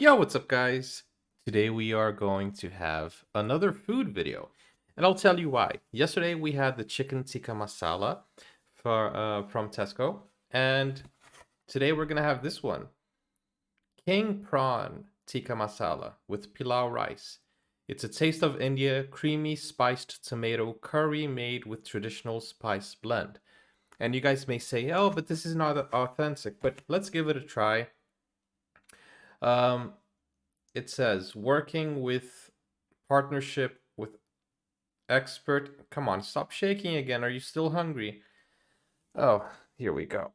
Yo, what's up, guys? Today we are going to have another food video, and I'll tell you why. Yesterday we had the chicken tikka masala from Tesco, and today we're gonna have this one, King Prawn Tikka Masala with pilau rice. It's a taste of India, creamy spiced tomato curry made with traditional spice blend. And you guys may say, "Oh, but this is not authentic." But let's give it a try. Um, it says working with partnership with expert. Come on, stop shaking again. Are you still hungry? Oh, here we go.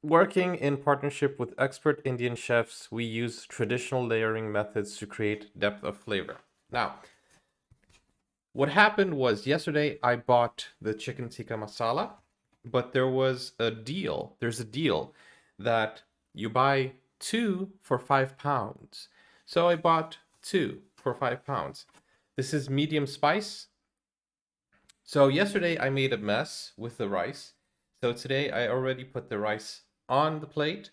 Working in partnership with expert Indian chefs, we use traditional layering methods to create depth of flavor. Now, what happened was yesterday I bought the chicken tikka masala, but there was a deal. There's a deal that you buy two for £5. So I bought two for £5. This is medium spice. So yesterday I made a mess with the rice. So today I already put the rice on the plate.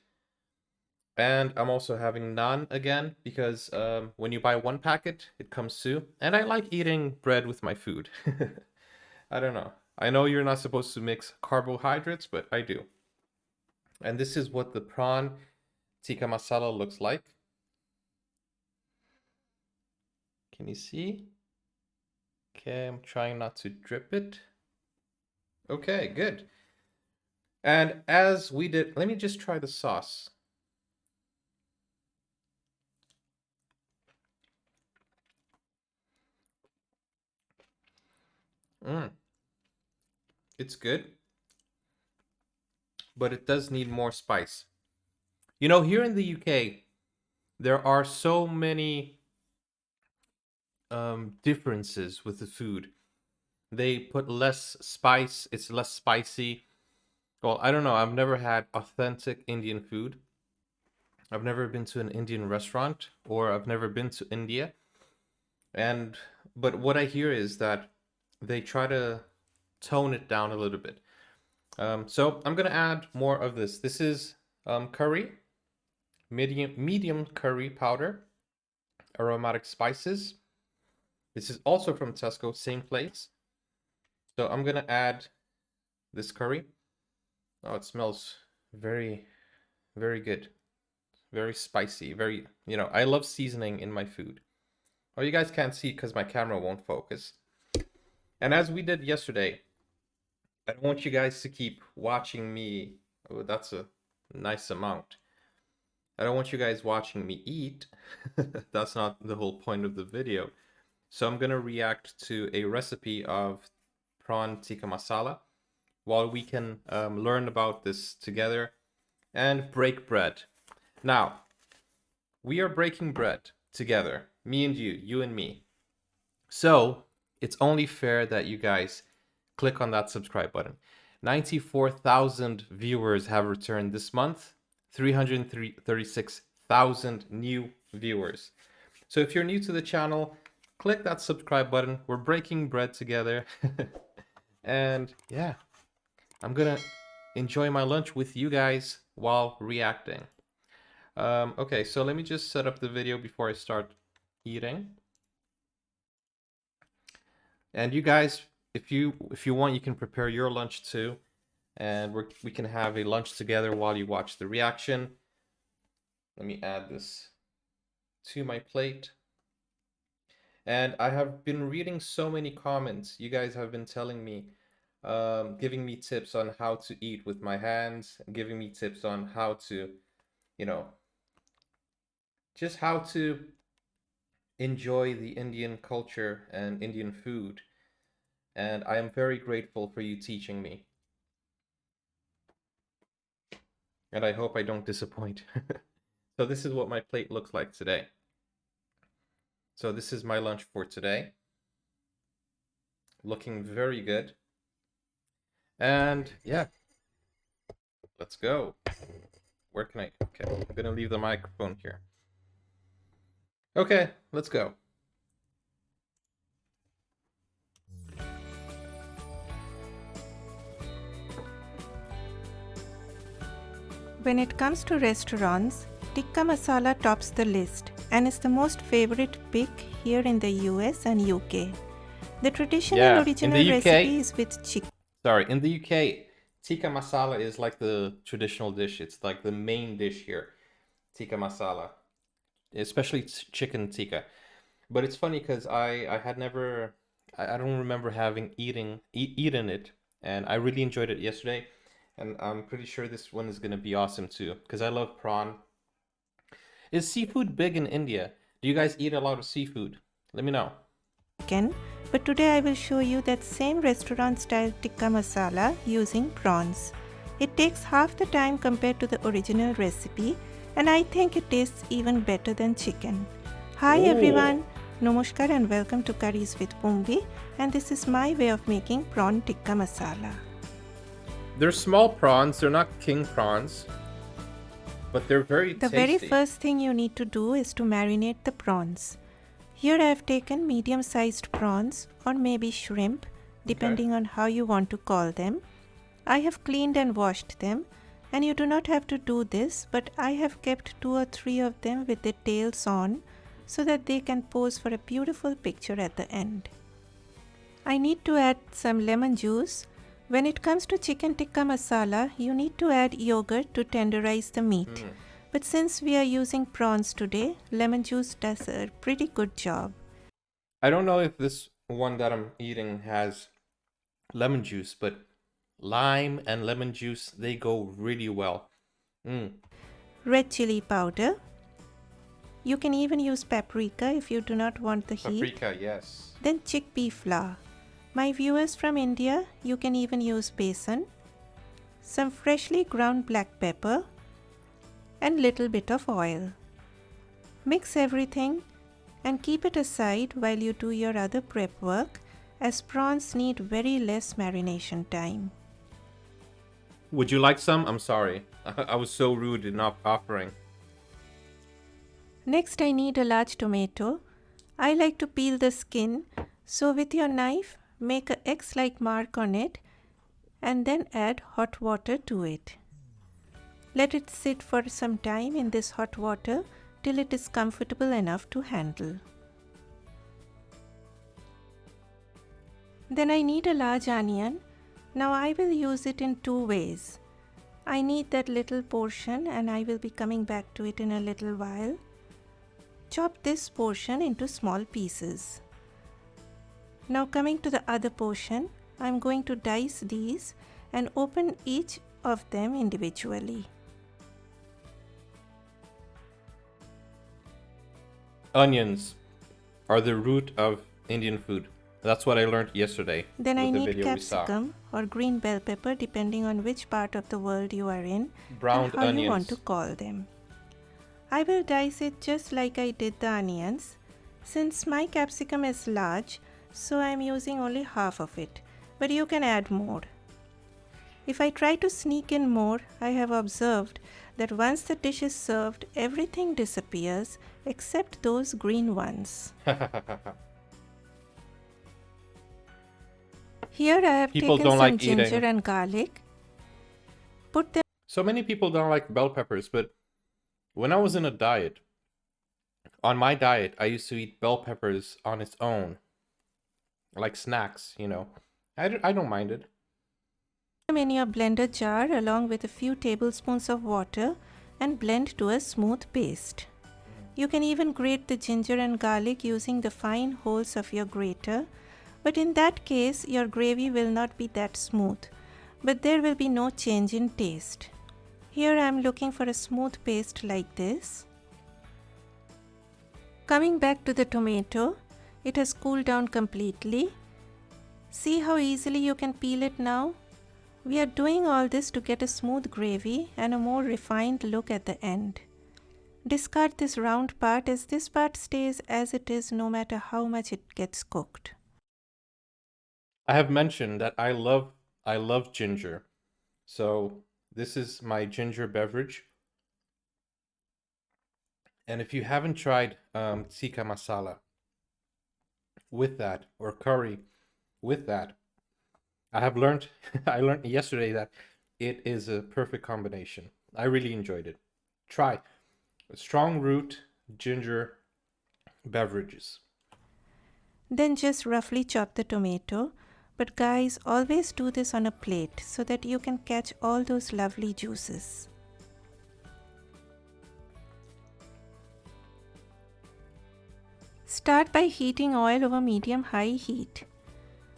And I'm also having naan again because when you buy one packet, it comes two. And I like eating bread with my food. I don't know. I know you're not supposed to mix carbohydrates, but I do. And this is what the prawn tikka masala looks like. Can you see? Okay, I'm trying not to drip it. Okay, good. And as we did, let me just try the sauce. Mm, it's good, but it does need more spice. You know, here in the UK, there are so many differences with the food. They put less spice, it's less spicy. Well, I don't know. I've never had authentic Indian food. I've never been to an Indian restaurant or I've never been to India. And but what I hear is that they try to tone it down a little bit. So I'm gonna add more of this. This is curry, medium curry powder, aromatic spices. This is also from Tesco, same place. So I'm gonna add this curry. Oh, it smells very, very good. Very spicy. Very, I love seasoning in my food. Oh, you guys can't see because my camera won't focus. And as we did yesterday, I don't want you guys to keep watching me. Oh, that's a nice amount. I don't want you guys watching me eat. That's not the whole point of the video. So I'm gonna react to a recipe of prawn tikka masala while we can learn about this together and break bread. Now, we are breaking bread together, me and you and me. So it's only fair that you guys click on that subscribe button. 94,000 viewers have returned this month, 336,000 new viewers. So if you're new to the channel, click that subscribe button. We're breaking bread together. And yeah, I'm gonna enjoy my lunch with you guys while reacting. Okay, so let me just set up the video before I start eating. And you guys, if you want, you can prepare your lunch too, and we can have a lunch together while you watch the reaction. Let me add this to my plate. And I have been reading so many comments. You guys have been telling me, giving me tips on how to eat with my hands, giving me tips on how to, you know, just how to enjoy the Indian culture and Indian food. And I am very grateful for you teaching me. And I hope I don't disappoint. So this is what my plate looks like today. So this is my lunch for today. Looking very good. And yeah, let's go. Where can I? Okay, I'm gonna leave the microphone here. Okay, let's go. When it comes to restaurants, tikka masala tops the list and is the most favorite pick here in the US and UK. The traditional Yeah, in the original recipe UK, is with chicken. sorry, in the UK, tikka masala is like the traditional dish. It's like the main dish here, tikka masala, especially chicken tikka. But it's funny because I had never I don't remember having eaten it, and I really enjoyed it yesterday, and I'm pretty sure this one is gonna be awesome too because I love prawn. Is seafood big in India? Do you guys eat a lot of seafood? Let me know. But today I will show you that same restaurant style tikka masala using prawns. It takes half the time compared to the original recipe, and I think it tastes even better than chicken. Hi everyone, Namaskar and welcome to Curries with Pumbi, and this is my way of making prawn tikka masala. They're small prawns, they're not king prawns, but they're very The tasty. very first thing you need to do is to marinate the prawns. Here I have taken medium-sized prawns or maybe shrimp, depending on how you want to call them. I have cleaned and washed them, and you do not have to do this, but I have kept 2 or 3 of them with their tails on so that they can pose for a beautiful picture at the end. I need to add some lemon juice. When it comes to chicken tikka masala, you need to add yogurt to tenderize the meat. But since we are using prawns today, lemon juice does a pretty good job. I don't know if this one that I'm eating has lemon juice, but lime and lemon juice, they go really well. Red chili powder. You can even use paprika if you do not want the heat. Paprika, yes. Then chickpea flour. My viewers from India, you can even use besan. Some freshly ground black pepper and little bit of oil. Mix everything and keep it aside while you do your other prep work, as prawns need very less marination time. Would you like some? I'm sorry. I was so rude in not offering. Next I need a large tomato. I like to peel the skin, so with your knife make a X-like mark on it and then add hot water to it. Let it sit for some time in this hot water till it is comfortable enough to handle. Then I need a large onion. Now I will use it in 2 ways. I need that little portion and I will be coming back to it in a little while. Chop this portion into small pieces. Now coming to the other portion, I am going to dice these and open each of them individually. Onions are the root of Indian food. That's what I learned yesterday. Then I need capsicum or green bell pepper, depending on which part of the world you are in Browned and how onions. you want to call them. I will dice it just like I did the onions. Since my capsicum is large, so I am using only half of it, but you can add more. If I try to sneak in more, I have observed that once the dish is served, everything disappears except those green ones. Here I have taken some ginger and garlic. Put them. So many people don't like bell peppers, but when I was in a diet, on my diet, I used to eat bell peppers on its own, like snacks, you know. I don't mind it. In your blender jar along with a few tablespoons of water and blend to a smooth paste. You can even grate the ginger and garlic using the fine holes of your grater, but in that case your gravy will not be that smooth, but there will be no change in taste. Here I am looking for a smooth paste like this. Coming back to the tomato, it has cooled down completely. See how easily you can peel it now? We are doing all this to get a smooth gravy and a more refined look at the end. Discard this round part, as this part stays as it is no matter how much it gets cooked. I have mentioned that I love ginger. So this is my ginger beverage. And if you haven't tried tikka masala with that, or curry with that, I learned yesterday that it is a perfect combination. I really enjoyed it. Try strong root ginger beverages. Then just roughly chop the tomato. But guys, always do this on a plate so that you can catch all those lovely juices. Start by heating oil over medium-high heat.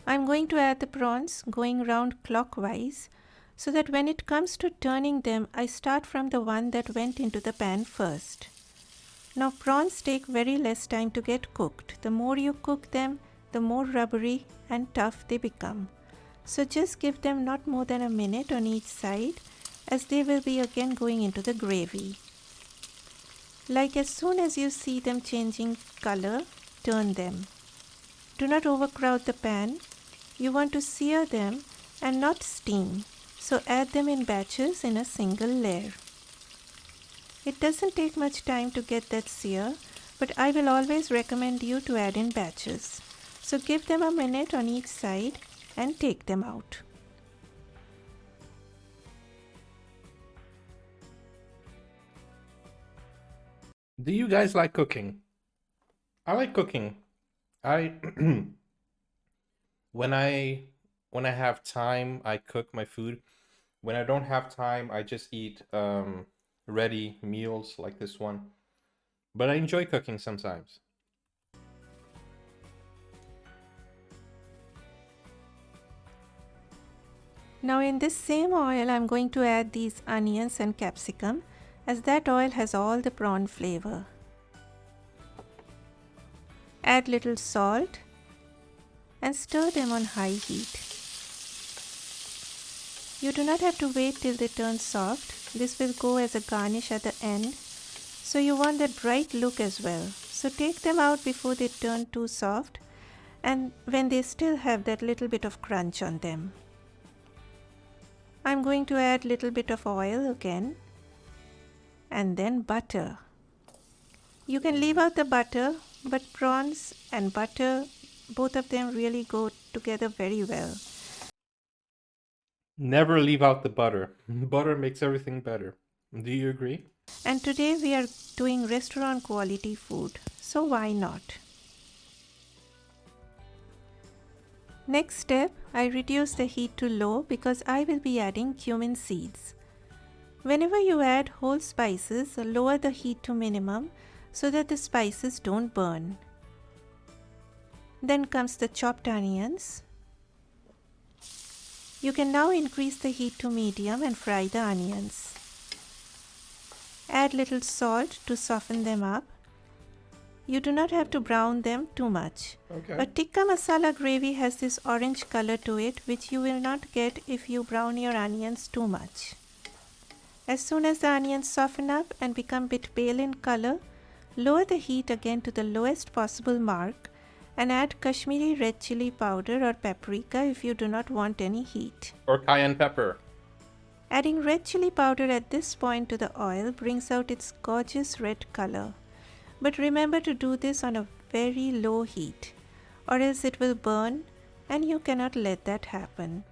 I'm going to add the prawns going round clockwise so that when it comes to turning them, I start from the one that went into the pan first. Now prawns take very less time to get cooked. The more you cook them, the more rubbery and tough they become. So just give them not more than a minute on each side, as they will be again going into the gravy. Like as soon as you see them changing color, turn them. Do not overcrowd the pan. You want to sear them and not steam, so add them in batches in a single layer. It doesn't take much time to get that sear, but I will always recommend you to add in batches. So give them a minute on each side and take them out. Do you guys like cooking? I like cooking. I when I have time, I cook my food. When I don't have time, I just eat ready meals like this one. But I enjoy cooking sometimes. Now in this same oil, I'm going to add these onions and capsicum, as that oil has all the prawn flavor. Add little salt and stir them on high heat. You do not have to wait till they turn soft. This will go as a garnish at the end. So you want that bright look as well. So take them out before they turn too soft and when they still have that little bit of crunch on them. I'm going to add little bit of oil again and then butter. You can leave out the butter, but prawns and butter, both of them really go together very well. Never leave out the butter. Butter makes everything better. Do you agree? And today we are doing restaurant quality food, so why not? Next step, I reduce the heat to low because I will be adding cumin seeds. Whenever you add whole spices, lower the heat to minimum so that the spices don't burn. Then comes the chopped onions. You can now increase the heat to medium and fry the onions. Add little salt to soften them up. You do not have to brown them too much. Okay. A tikka masala gravy has this orange color to it, which you will not get if you brown your onions too much. As soon as the onions soften up and become a bit pale in color, lower the heat again to the lowest possible mark and add Kashmiri red chili powder or paprika if you do not want any heat. Or cayenne pepper. Adding red chili powder at this point to the oil brings out its gorgeous red color. But remember to do this on a very low heat, or else it will burn and you cannot let that happen.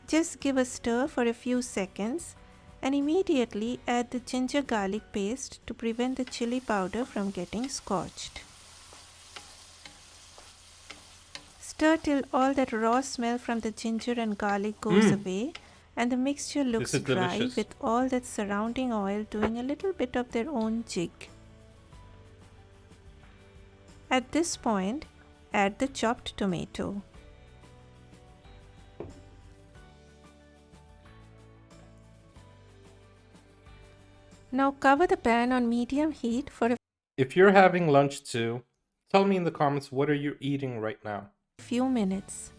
Just give a stir for a few seconds and immediately add the ginger garlic paste to prevent the chili powder from getting scorched. Stir till all that raw smell from the ginger and garlic goes away and the mixture looks dry delicious. with all that surrounding oil doing a little bit of their own jig. At this point, add the chopped tomato. Now cover the pan on medium heat for a If you're having lunch too, tell me in the comments what are you eating right now. few minutes.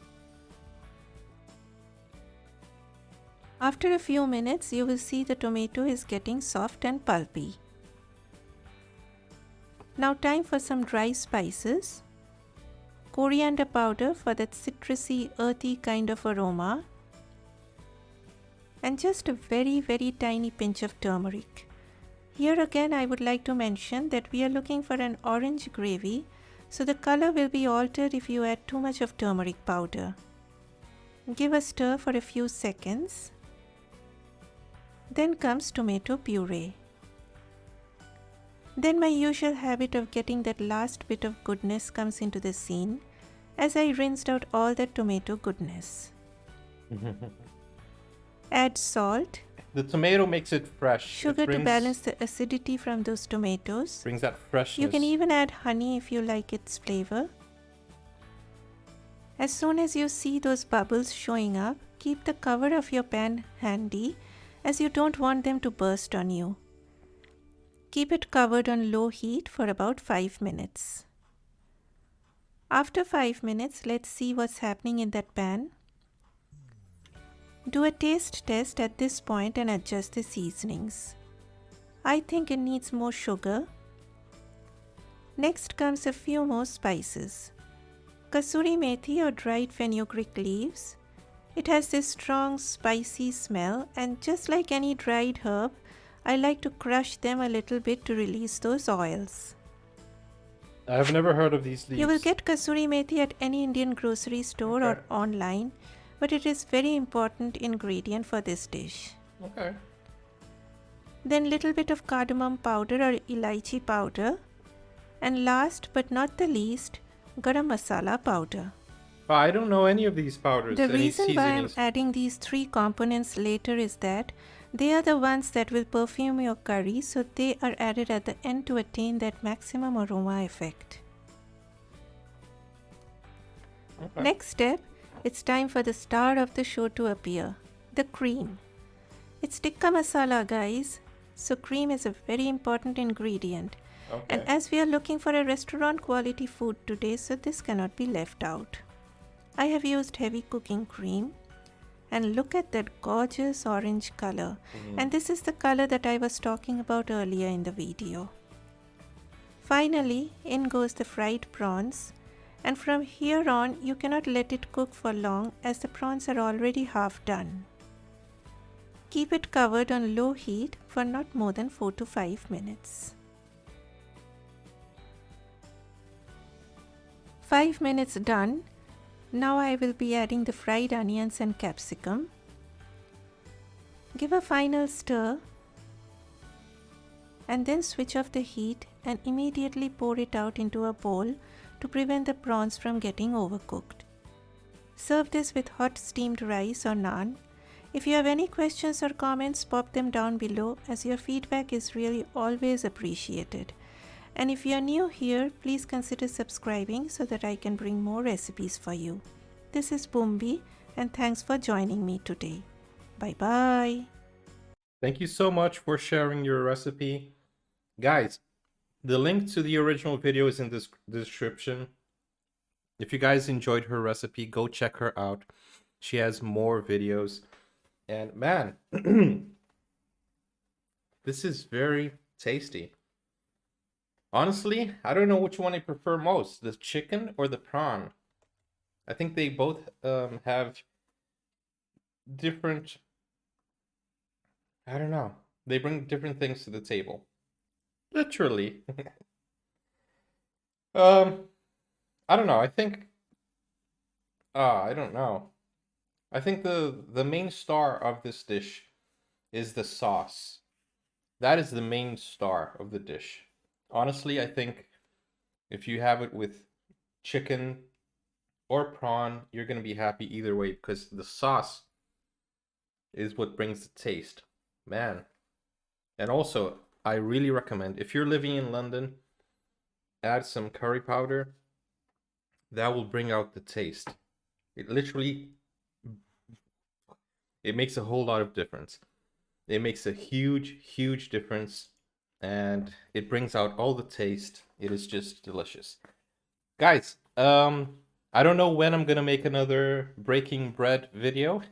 After a few minutes, you will see the tomato is getting soft and pulpy. Now time for some dry spices. Coriander powder for that citrusy, earthy kind of aroma. And just a very tiny pinch of turmeric. Here again I would like to mention that we are looking for an orange gravy, so the color will be altered if you add too much of turmeric powder. Give a stir for a few seconds. Then comes tomato puree. Then my usual habit of getting that last bit of goodness comes into the scene as I rinsed out all that tomato goodness. Add salt, The tomato makes it fresh. sugar to balance the acidity from those tomatoes. Brings that freshness. You can even add honey if you like its flavor. As soon as you see those bubbles showing up, keep the cover of your pan handy as you don't want them to burst on you. Keep it covered on low heat for about 5 minutes. After 5 minutes, let's see what's happening in that pan. Do a taste test at this point and adjust the seasonings. I think it needs more sugar. Next comes a few more spices. Kasuri methi or dried fenugreek leaves. It has this strong spicy smell, and just like any dried herb, I like to crush them a little bit to release those oils. I've never heard of these leaves. You will get kasuri methi at any Indian grocery store or online, but it is very important ingredient for this dish. Okay. Then little bit of cardamom powder or elaichi powder, and last but not the least, garam masala powder. I don't know any of these powders. The any reason why I'm seasonings. adding these 3 components later is that they are the ones that will perfume your curry, so they are added at the end to attain that maximum aroma effect. Okay. Next step, it's time for the star of the show to appear, the cream. It's tikka masala, guys, so cream is a very important ingredient. Okay. And as we are looking for a restaurant quality food today, so this cannot be left out. I have used heavy cooking cream, and look at that gorgeous orange color. And this is the color that I was talking about earlier in the video. Finally, in goes the fried prawns, and from here on you cannot let it cook for long as the prawns are already half done. Keep it covered on low heat for not more than 4 to 5 minutes. 5 minutes done. Now I will be adding the fried onions and capsicum. Give a final stir and then switch off the heat and immediately pour it out into a bowl to prevent the prawns from getting overcooked. Serve this with hot steamed rice or naan. If you have any questions or comments, pop them down below as your feedback is really always appreciated. And if you are new here, please consider subscribing so that I can bring more recipes for you. This is Bumbi, and thanks for joining me today. Bye bye. Thank you so much for sharing your recipe. Guys, the link to the original video is in this description. If you guys enjoyed her recipe, go check her out. She has more videos. And man, this is very tasty. Honestly, I don't know which one I prefer most, the chicken or the prawn. I think they both have different, I don't know, they bring different things to the table. Literally. I don't know, I think, I don't know. I think the main star of this dish is the sauce. That is the main star of the dish. Honestly, I think if you have it with chicken or prawn, you're going to be happy either way because the sauce is what brings the taste. Man. And also, I really recommend, if you're living in London, add some curry powder. That will bring out the taste. It literally, it makes a whole lot of difference. It makes a huge, huge difference. And it brings out all the taste. It is just delicious. Guys, I don't know when I'm gonna make another breaking bread video,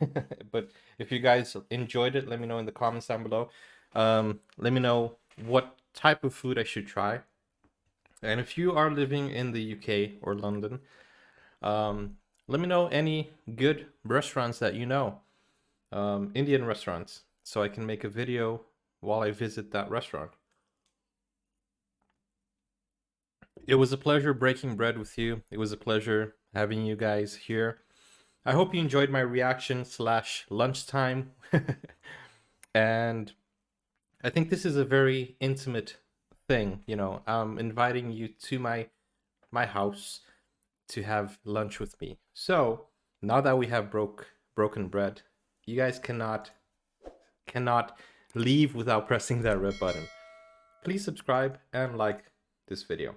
but if you guys enjoyed it, let me know in the comments down below. Let me know what type of food I should try. And if you are living in the UK or London, let me know any good restaurants that you know, Indian restaurants, so I can make a video while I visit that restaurant. It was a pleasure breaking bread with you. It was a pleasure having you guys here. I hope you enjoyed my reaction / lunchtime. And I think this is a very intimate thing. I'm inviting you to my house to have lunch with me. So now that we have broken bread, you guys cannot leave without pressing that red button. Please subscribe and like this video.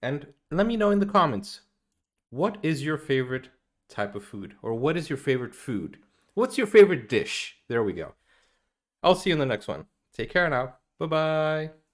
And let me know in the comments, what is your favorite type of food? Or what is your favorite food? What's your favorite dish? There we go. I'll see you in the next one. Take care now. Bye bye.